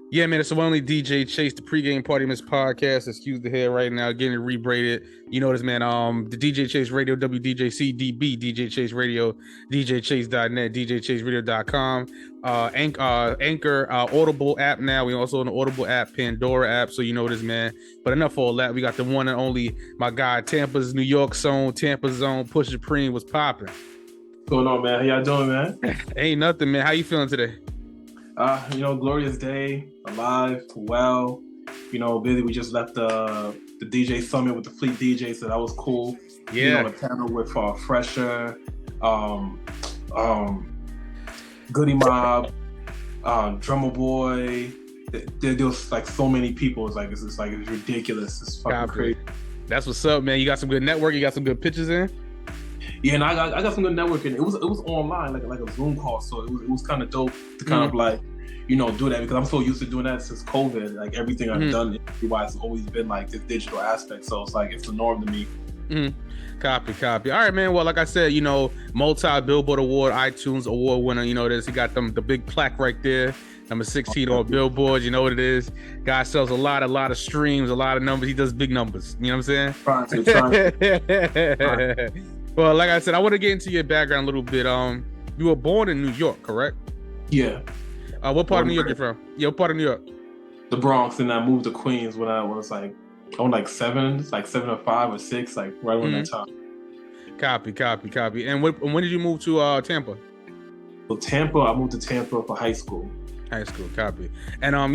Yeah, man, it's the one only DJ Chase, the pregame party miss podcast. Excuse the hair right now, getting it rebraided. You know this, man. The DJ Chase Radio, WDJCDB, DJ Chase Radio, DJChase.net, DJChaseRadio.com, Anchor, Audible app now. We also on the Audible app, Pandora app. So you know this, man. But enough of all that. We got the one and only, my guy, Tampa's New York Zone, Pusha Preme was popping. What's going on, man? How y'all doing, man? Ain't nothing, man. How you feeling today? Glorious day, alive, well, busy. We just left the DJ summit with the Fleet DJ, so that was cool. Yeah. A panel with Fresher, Goody Mob, Drummer Boy. There was like so many people. It's ridiculous. It's fucking crazy. That's what's up, man. You got some good network. You got some good pictures in. Yeah, and I got some good networking. It was online, like a Zoom call, so it was kind of dope to kind of like, do that, because I'm so used to doing that since COVID. Like everything I've done, otherwise, has always been like this digital aspect. So it's like it's the norm to me. Copy. All right, man. Well, like I said, Multi-Billboard Award, iTunes Award winner. You know this. He got the big plaque right there. Number 16 on Billboard. You know what it is. Guy sells a lot of streams, a lot of numbers. He does big numbers. You know what I'm saying? Trying to. Well, like I said, I want to get into your background a little bit. You were born in New York, correct? Yeah. What part of New York you from? Yeah, what part of New York? The Bronx, and I moved to Queens when I was like 7 or 5 or 6, like right around that time. Copy. And when did you move to Tampa? So I moved to Tampa for high school. High school, copy. And I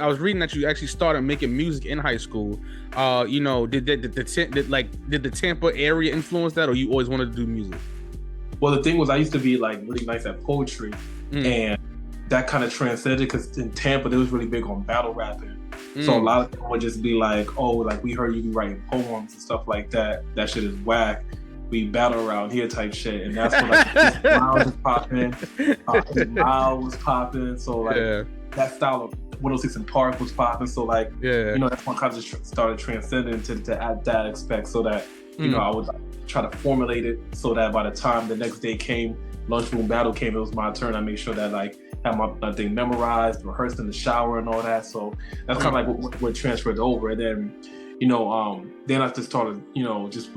was reading that you actually started making music in high school. Did the Tampa area influence that, or you always wanted to do music? Well, the thing was, I used to be like really nice at poetry, and that kind of transcended, because in Tampa they was really big on battle rapping. So a lot of people would just be like, "Oh, like we heard you be writing poems and stuff like that. That shit is whack. We battle around here," type shit. And that's when like Miles was popping, Miles was popping. So like that style of 106 and Park was popping. So like that's when kind of just started transcending to that aspect. So that I would like, try to formulate it so that by the time the next day came, lunchroom battle came, it was my turn. I made sure that like had my thing memorized, rehearsed in the shower and all that. So that's kind of like what transferred over. And then then I just started, just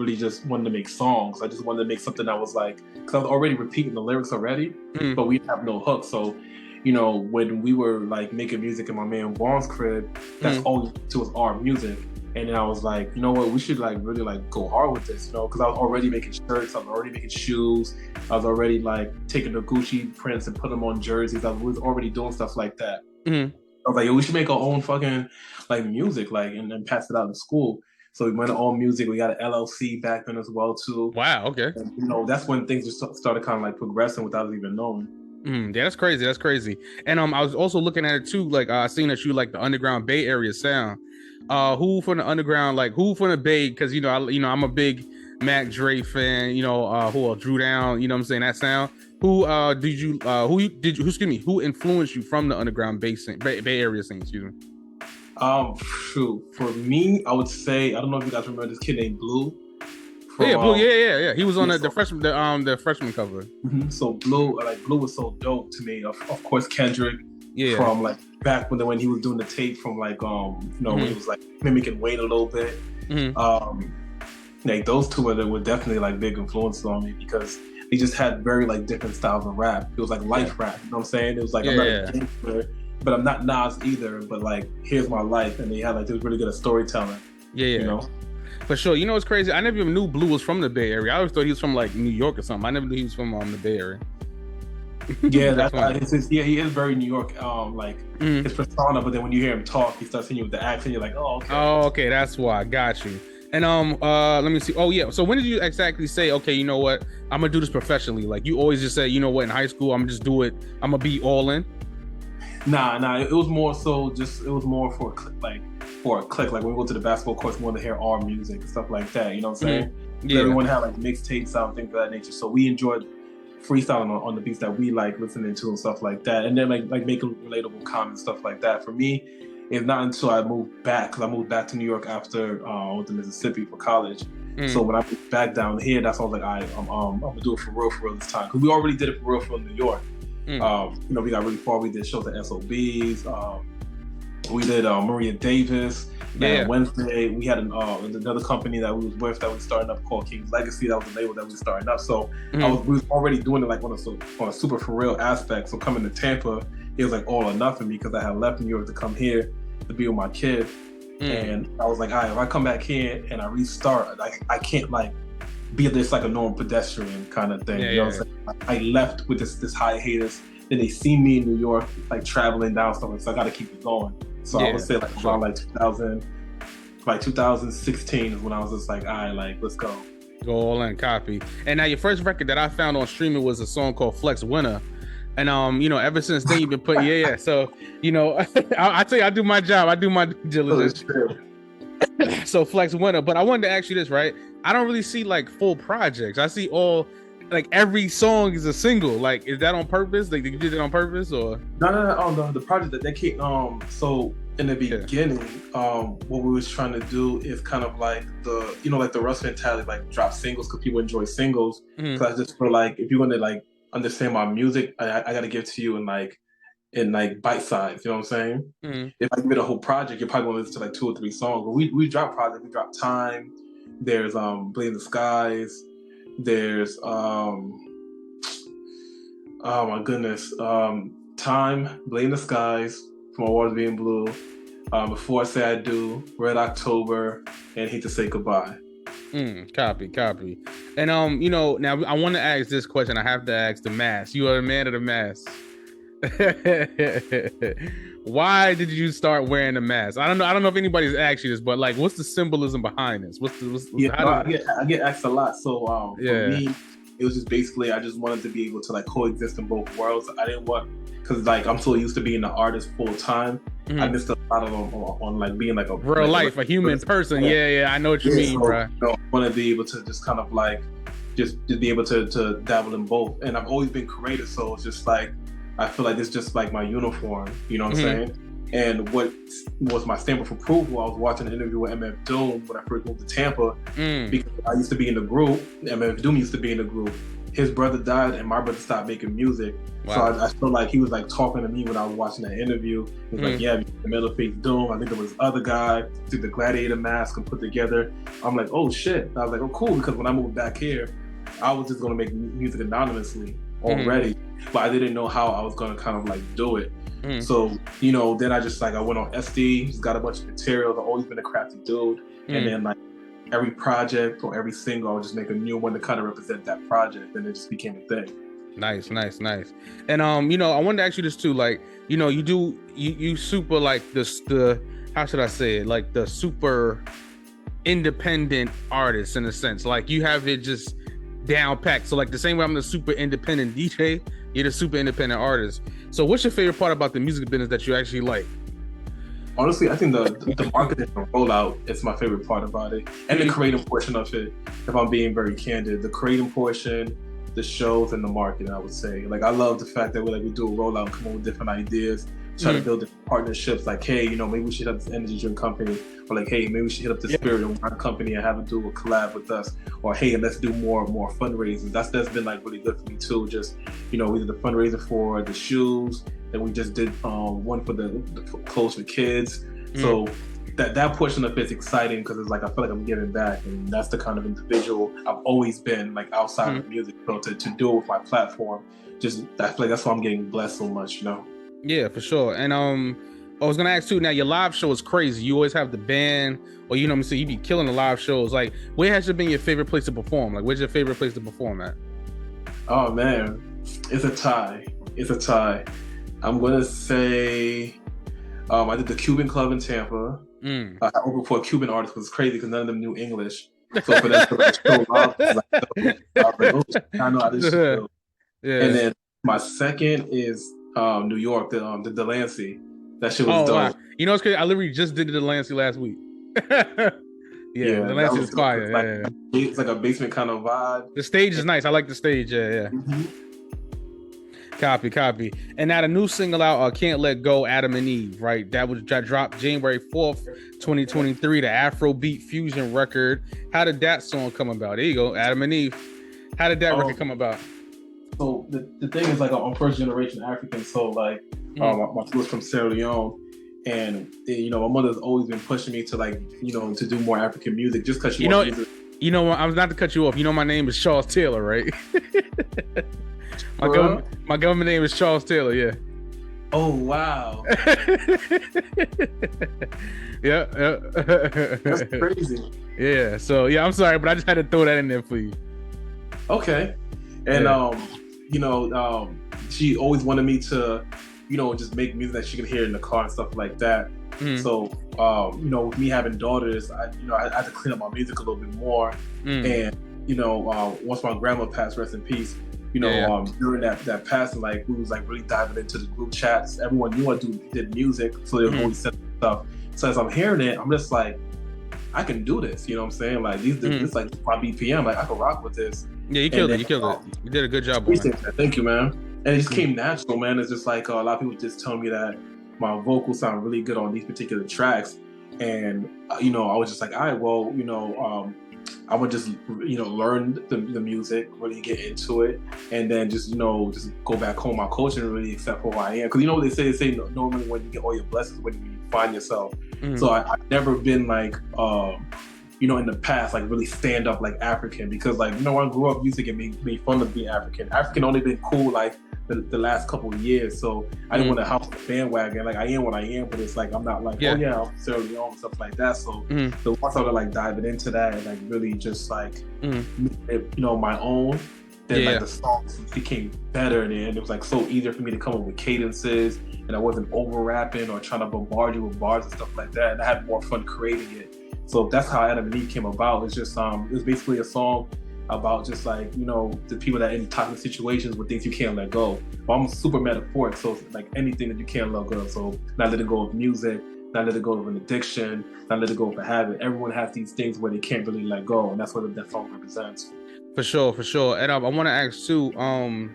wanted to make songs. I just wanted to make something that was like, because I was already repeating the lyrics already, but we have no hook. So, when we were like making music in my man Vaughn's crib, that's all to was our music. And then I was like, you know what, we should like really like go hard with this, because I was already making shirts, I was already making shoes, I was already like taking the Gucci prints and put them on jerseys. I was already doing stuff like that. I was like, yo, we should make our own fucking like music, like, and then pass it out in school. So we went to All Music. We got an LLC back then as well too. Wow. Okay. And, that's when things just started kind of like progressing without us even knowing. Yeah, that's crazy. And I was also looking at it too. Like, I seen that you like the underground Bay Area sound. Who from the underground? Like, who from the Bay? Because I'm a big Mac Dre fan. Who Drew Down. You know what I'm saying? That sound. Who influenced you from the underground Bay Area scene? Excuse me. For me, I would say, I don't know if you guys remember this kid named Blue. Blue. Yeah. He was on the freshman cover. So Blue was so dope to me. Of course, Kendrick. Yeah. From like back when he was doing the tape from like when he was like mimicking Wayne a little bit. Like those two were definitely like big influences on me, because they just had very like different styles of rap. It was like life rap. You know what I'm saying? It was like I'm not a gangster, but I'm not Nas either. But like, here's my life, and they was really good at storytelling. Yeah. For sure. What's crazy? I never even knew Blue was from the Bay Area. I always thought he was from like New York or something. I never knew he was from the Bay Area. Yeah, he is very New York, his persona. But then when you hear him talk, he starts hitting you with the accent. You're like, oh, okay. Oh, okay, that's why. I got you. And let me see. Oh yeah. So when did you exactly say, okay, you know what, I'm gonna do this professionally? Like, you always just say, you know what, in high school, I'm gonna just do it. I'm gonna be all in. Nah. It was more so it was more for a click. Like when we go to the basketball courts, we want to hear our music and stuff like that. You know what I'm saying? Yeah. Everyone had like mixtapes out, things of that nature. So we enjoyed freestyling on the beats that we like listening to and stuff like that, and then like making relatable comments, stuff like that. For me, it's not until I moved back, because I moved back to New York after I went to Mississippi for college. So when I moved back down here, that's when I was like, I'm gonna do it for real this time, because we already did it for real in New York. We got really far. We did shows at SOBs, We did Maria Davis. Yeah. Wednesday, we had another company that we was with that we started up called King's Legacy. That was the label that we started up. So we was already doing it like on a super for real aspect. So coming to Tampa, it was like all or nothing because I had left New York to come here to be with my kid. And I was like, all right, if I come back here and I restart, I can't like be this like a normal pedestrian kind of thing. You know what I'm saying? I left with this hiatus. Then they see me in New York, like traveling down somewhere, so I got to keep it going. So I would say like around like 2016 is when I was just like, all right, like let's go. Go all in, copy. And now your first record that I found on streaming was a song called Flex Winner. And ever since then you've been putting So I tell you, I do my job, I do my due diligence. So Flex Winner, but I wanted to ask you this, right? I don't really see like full projects. I see all like every song is a single. Like, is that on purpose? Like, you did it on purpose, or no? The project that they came. So in the beginning, what we was trying to do is kind of like the Russ mentality, like drop singles because people enjoy singles. Because I just feel like if you want to like understand my music, I got to give it to you in bite size. You know what I'm saying? If I give it a whole project, you're probably going to listen to like 2 or 3 songs. But we drop projects. We drop Time. There's Blame the Skies. There's oh my goodness, Time, Blame the Skies, From My Waters Being Blue, Before I Say I Do, Red October, and Hate to Say Goodbye. Copy. And now I want to ask this question. I have to ask the mask. You are a man of the mask. Why did you start wearing a mask? I don't know if anybody's asked you this, but like, what's the symbolism behind this? I get asked a lot. So for me, it was just basically I just wanted to be able to like coexist in both worlds. I didn't want, because like I'm so used to being an artist full time. I missed a lot of on like being like a real life, a human person. Yeah, I know what you mean, bro. I want to be able to just kind of like just be able to dabble in both. And I've always been creative, so it's just like I feel like it's just like my uniform, you know what I'm saying? And what was my stamp of approval, I was watching an interview with MF Doom when I first moved to Tampa, because I used to be in the group, MF Doom used to be in the group. His brother died and my brother stopped making music. Wow. So I feel like he was like talking to me when I was watching that interview. He was like, yeah, the Metal Face Doom, I think it was other guy, did the gladiator mask and put together. I'm like, oh shit. I was like, oh cool, because when I moved back here, I was just gonna make music anonymously already. But I didn't know how I was gonna kind of like do it. So, then I just like I went on SD, just got a bunch of materials. I've always been a crafty dude. And then like every project or every single, I would just make a new one to kind of represent that project, and it just became a thing. Nice. And I wanted to ask you this too, like, you super like the how should I say it? Like the super independent artist in a sense. Like you have it just down packed. So like the same way I'm the super independent DJ, you're the super independent artist. So what's your favorite part about the music business that you actually like? Honestly, I think the marketing and rollout is my favorite part about it. And the creative portion of it, if I'm being very candid. The creative portion, the shows, and the marketing, I would say. Like I love the fact that we do a rollout, come up with different ideas, try to build different partnerships. Like, hey, maybe we should have this energy drink company. Or like, hey, maybe we should hit up the Spirit and Wine company and have them do a collab with us. Or hey, let's do more fundraisers. That's been like really good for me too. Just, we did the fundraiser for the shoes. Then we just did one for the clothes for kids. So that portion of it's exciting because it's like I feel like I'm giving back, and that's the kind of individual I've always been, like outside of music. So to do it with my platform, just I feel like that's why I'm getting blessed so much, Yeah, for sure. And I was gonna ask too. Now your live show is crazy. You always have the band, or what I'm saying, you be killing the live shows. Like, where has been your favorite place to perform? Like, where's your favorite place to perform at? Oh man, it's a tie. I'm gonna say I did the Cuban Club in Tampa. I opened for a Cuban artist, was crazy because none of them knew English. So for them to like show up, I was like, I know how this shit goes. Yeah. And then my second is New York, the Delancey. That shit was dope. Wow. It's crazy. I literally just did the Delancey last week. Yeah, Delancey is fire. It's like a basement kind of vibe. The stage is nice. I like the stage. Yeah. Copy. And now the new single out, Can't Let Go, Adam and Eve, right? That dropped January 4th, 2023, the Afrobeat fusion record. How did that song come about? There you go, Adam and Eve. How did that record come about? So the thing is, like, I'm first generation African, so like my was from Sierra Leone, And you know, my mother's always been pushing me to like, you know, to do more African music just because she know, wants music. You know, I was not to cut you off. You know, my name is Charles Taylor, right? my government name is Charles Taylor. Yeah. Oh wow. Yeah. That's crazy. Yeah. So yeah, I'm sorry, but I just had to throw that in there for you. Okay. And you know, she always wanted me to, you know, just make music that she could hear in the car and stuff like that. So, you know, with me having daughters, I had to clean up my music a little bit more. And, you know, once my grandma passed, rest in peace, you know, during that passing, like, we was like really diving into the group chats. Everyone knew I did music, so they would always send stuff. So as I'm hearing it, I'm just like, I can do this. You know what I'm saying? Like, this like my BPM, like I can rock with this. Yeah, you killed it. You killed it. You did a good job. Thank you, man. And it just came natural, man. It's just like a lot of people just tell me that my vocals sound really good on these particular tracks. And, you know, I was just like, all right, well, you know, I would just, you know, learn the music, really get into it, and then just, you know, just go back home my culture and really accept who I am. Because you know what they say normally when you get all your blessings, when you find yourself. So I've never been like, you know, in the past, like really stand up like African, because like, you know, when I grew up, music and made fun of being African. African only been cool like the last couple of years, so I didn't want to hop on the bandwagon. Like I am what I am, but it's like I'm not like oh yeah, I'm Sierra Leone and stuff like that. So once I started like diving into that and like really just like you know, my own, then like the songs became better, and it was like so easier for me to come up with cadences, and I wasn't over rapping or trying to bombard you with bars and stuff like that. And I had more fun creating it. So that's how Adam and Eve came about. It's just it was basically a song about just like, you know, the people that are in toxic situations with things you can't let go. But I'm super metaphoric, so it's like anything that you can't let go. So not letting go of music, not letting go of an addiction, not letting go of a habit. Everyone has these things where they can't really let go, and that's what that song represents. For sure. And I want to ask too. I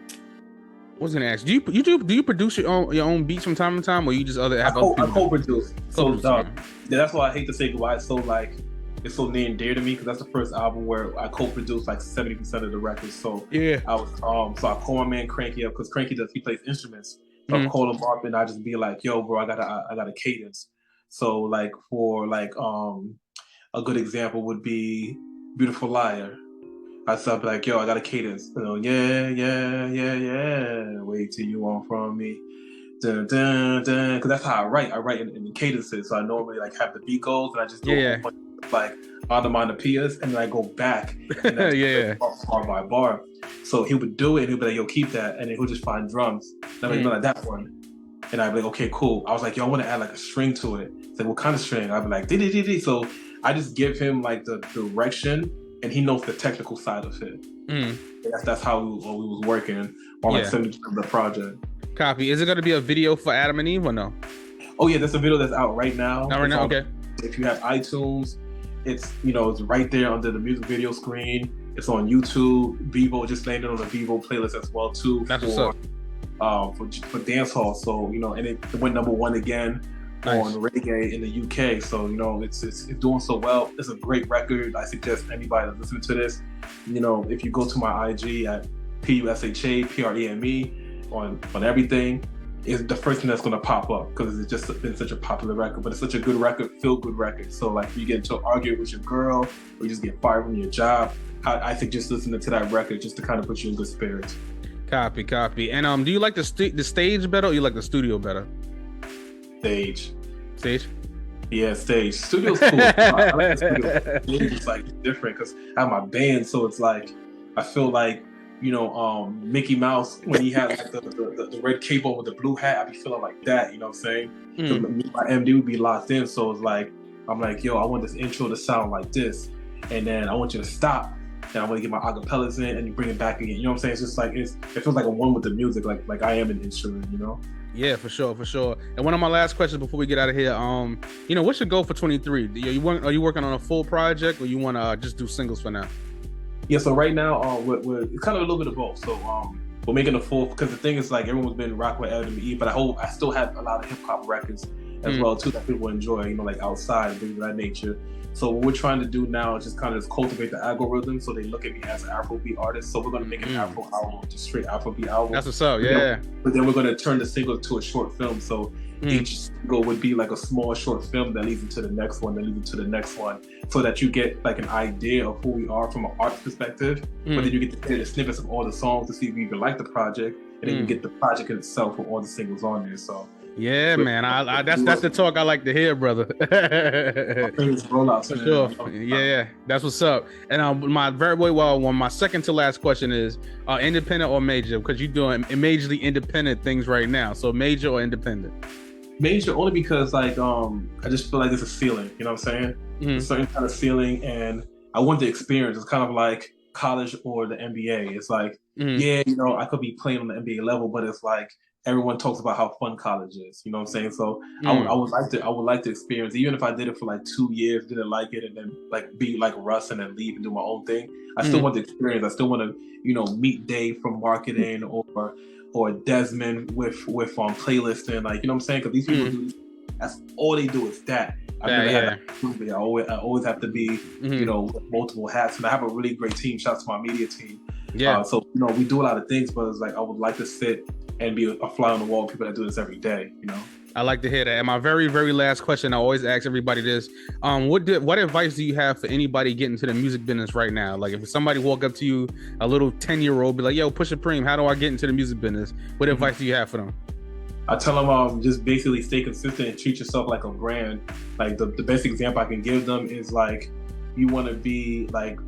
was gonna ask, do you produce your own beats from time to time, or you just have other people? I co-produce. So that's why I hate to say goodbye. It's so like, it's so near and dear to me, because that's the first album where I co-produced like 70% of the records. So I was so I call my man Cranky up, because Cranky he plays instruments. So I call him up and I just be like, yo bro, I got a cadence. So like for like a good example would be Beautiful Liar. I start like, yo, I got a cadence. You know, yeah. Wait till you want from me. Dun, dun, dun. Because that's how I write. I write in the cadences. So I normally like have the beat goes, and I just do like onomatopoeias, and then I go back and bar by bar. So he would do it, and he'd be like, yo, keep that, and then he'll just find drums. And I'm like, that one. And I'd be like, okay, cool. I was like, yo, I want to add like a string to it. He's like, what kind of string? I'd be like, dee. So I just give him like the direction, and he knows the technical side of it. That's how we was working on like 70% of the project. Copy. Is it going to be a video for Adam and Eve or no? Oh yeah, there's a video that's out right now. Okay. If you have iTunes, it's, you know, it's right there under the music video screen. It's on YouTube. Vivo just landed on the Vivo playlist as well too. That's what's up. For dance hall. So, you know, and it went #1 again on reggae in the UK. So, you know, it's doing so well. It's a great record. I suggest anybody that's listening to this, you know, if you go to my IG at PUSHAPREME on everything, is the first thing that's going to pop up, because it's just been such a popular record. But it's such a good record, feel good record. So like, if you get into an argument with your girl, or you just get fired from your job, I think just listening to that record just to kind of put you in good spirits. Copy. And do you like the stage better, or you like the studio better? Stage? Yeah, stage. Studio's cool. I like the studio. Stage is like different, because I have my band, so it's like, I feel like, you know, Mickey Mouse, when he had like the red cape on with the blue hat, I be feeling like that, you know what I'm saying? My MD would be locked in, so it's like, I'm like, yo, I want this intro to sound like this, and then I want you to stop, and I want to get my acapellas in, and you bring it back again. You know what I'm saying? It's just like, it feels like a one with the music, like I am an instrument, you know? Yeah, for sure. And one of my last questions before we get out of here, you know, what's your goal for 23? Are you working on a full project, or you want to just do singles for now? Yeah, so right now we're kind of a little bit of both. So we're making a full, because the thing is like, everyone's been rocking with Adam and Eve, but I still have a lot of hip hop records as well too that people enjoy, you know, like outside and things of that nature. So what we're trying to do now is just kind of cultivate the algorithm, so they look at me as an Afrobeat artist. So we're going to make an Afro album, just straight Afrobeat album. That's what's up, yeah. But then we're going to turn the single to a short film. So Each single would be like a small short film that leads into the next one, that leads into the next one, so that you get like an idea of who we are from an art perspective. But then you get to hear the snippets of all the songs to see if you even like the project, and then you get the project in itself with all the singles on there. So yeah, man, I that's the talk I like to hear, brother. Rollouts, for sure. Yeah, that's what's up. And my my second to last question is independent or major, because you're doing majorly independent things right now. So major or independent? Major only because like I just feel like there's a ceiling, you know what I'm saying? A certain kind of ceiling, and I want the experience. It's kind of like college or the NBA. It's like yeah, you know, I could be playing on the NBA level, but it's like everyone talks about how fun college is, you know what I'm saying? So I would like to experience, even if I did it for like 2 years, didn't like it, and then like be like Russ and then leave and do my own thing. I still want the experience. I still want to, you know, meet Dave from marketing or Desmond with playlisting, like, you know what I'm saying? Because these people do, that's all they do is that. I've never had that. I always have to be, you know, with multiple hats, and I have a really great team. Shout out to my media team. Yeah. So you know, we do a lot of things, but it's like I would like to sit and be a fly on the wall. People that do this every day, you know. I like to hear that. And my very, very last question, I always ask everybody this: what advice do you have for anybody getting into the music business right now? Like, if somebody walk up to you, a little 10-year-old, be like, "Yo, Pusha Preme, how do I get into the music business?" What advice do you have for them? I tell them just basically stay consistent and treat yourself like a brand. Like the best example I can give them is like, you want to be like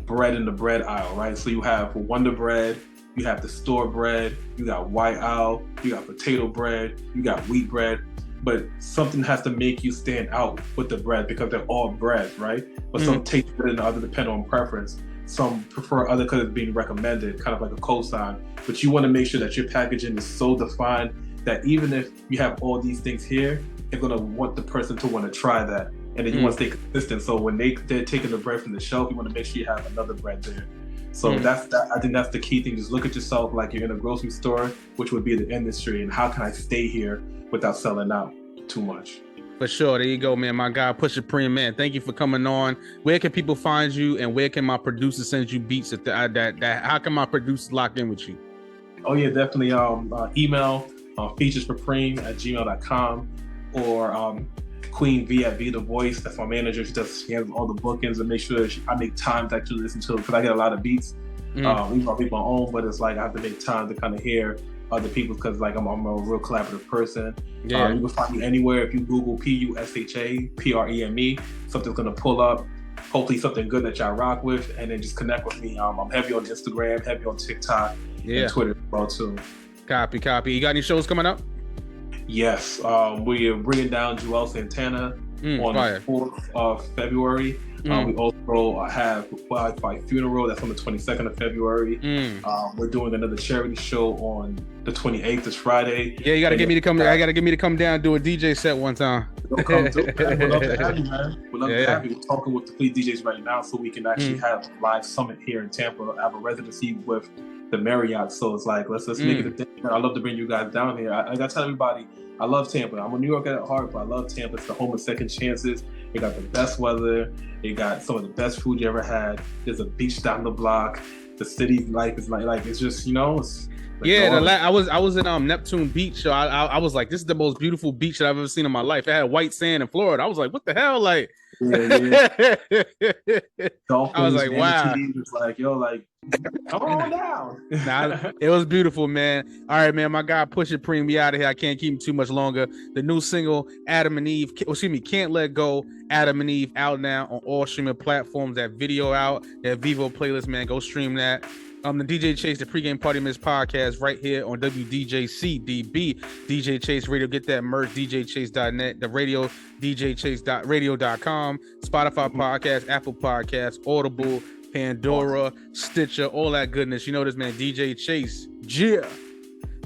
bread in the bread aisle, right? So you have Wonder Bread, you have the store bread, you got White Owl, you got potato bread, you got wheat bread, but something has to make you stand out with the bread because they're all bread, right? But some taste better than others depending on preference. Some prefer other because it's being recommended, kind of like a cosign. But you want to make sure that your packaging is so defined that even if you have all these things here, you're going to want the person to want to try that. And then you want to stay consistent. So when they're taking the bread from the shelf, you want to make sure you have another bread there. So I think that's the key thing. Just look at yourself like you're in a grocery store, which would be the industry, and how can I stay here without selling out too much? For sure. There you go, man. My guy, Pusha Preme, man. Thank you for coming on. Where can people find you, and where can my producer send you beats? How can my producers lock in with you? Oh yeah, definitely. Email featuresforpreme@gmail.com or Queen V at Be The Voice. That's my manager. She has all the bookings and make sure that I make time to actually listen to it, because I get a lot of beats. We make my own, but it's like I have to make time to kind of hear other people, because like I'm a real collaborative person. You can find me anywhere. If you Google PUSHA PREME, something's gonna pull up. Hopefully something good that y'all rock with, and then just connect with me. I'm heavy on Instagram, heavy on TikTok, and Twitter as well too. Copy. You got any shows coming up? Yes, we are bringing down Joel Santana on the 4th of February. We also have Wi-Fi Funeral. That's on the 22nd of February. We're doing another charity show on the 28th, this Friday. Yeah, you gotta get me to come. I gotta get me to come down and do a DJ set one time. Come do it. We'd love to have you, man. We'd love to have you. We're talking with the fleet DJs right now, so we can actually have a live summit here in Tampa. I have a residency with the Marriott, so it's like let's make it a thing. I love to bring you guys down here. I gotta tell everybody, I love Tampa. I'm a New Yorker at heart, but I love Tampa. It's the home of second chances. It got the best weather. It got some of the best food you ever had. There's a beach down the block. The city life is like it's just, you know. It's like I was in Neptune Beach. So I was like, this is the most beautiful beach that I've ever seen in my life. It had white sand in Florida. I was like, what the hell, like. Dolphins, I was like, wow. It's like, yo, like, come on down. It was beautiful, man. All right, man. My guy Pusha Preme, we out of here. I can't keep him too much longer. The new single, Adam and Eve, Can't Let Go, Adam and Eve, out now on all streaming platforms. That video out, that Vivo playlist, man. Go stream that. The DJ Chase, the pregame party miss podcast, right here on WDJCDB, DJ Chase Radio. Get that merch, DJChase.net, the radio, DJChase.radio.com, Spotify podcast, Apple Podcast, Audible, Pandora, Stitcher, all that goodness. You know this, man. DJ Chase. Yeah.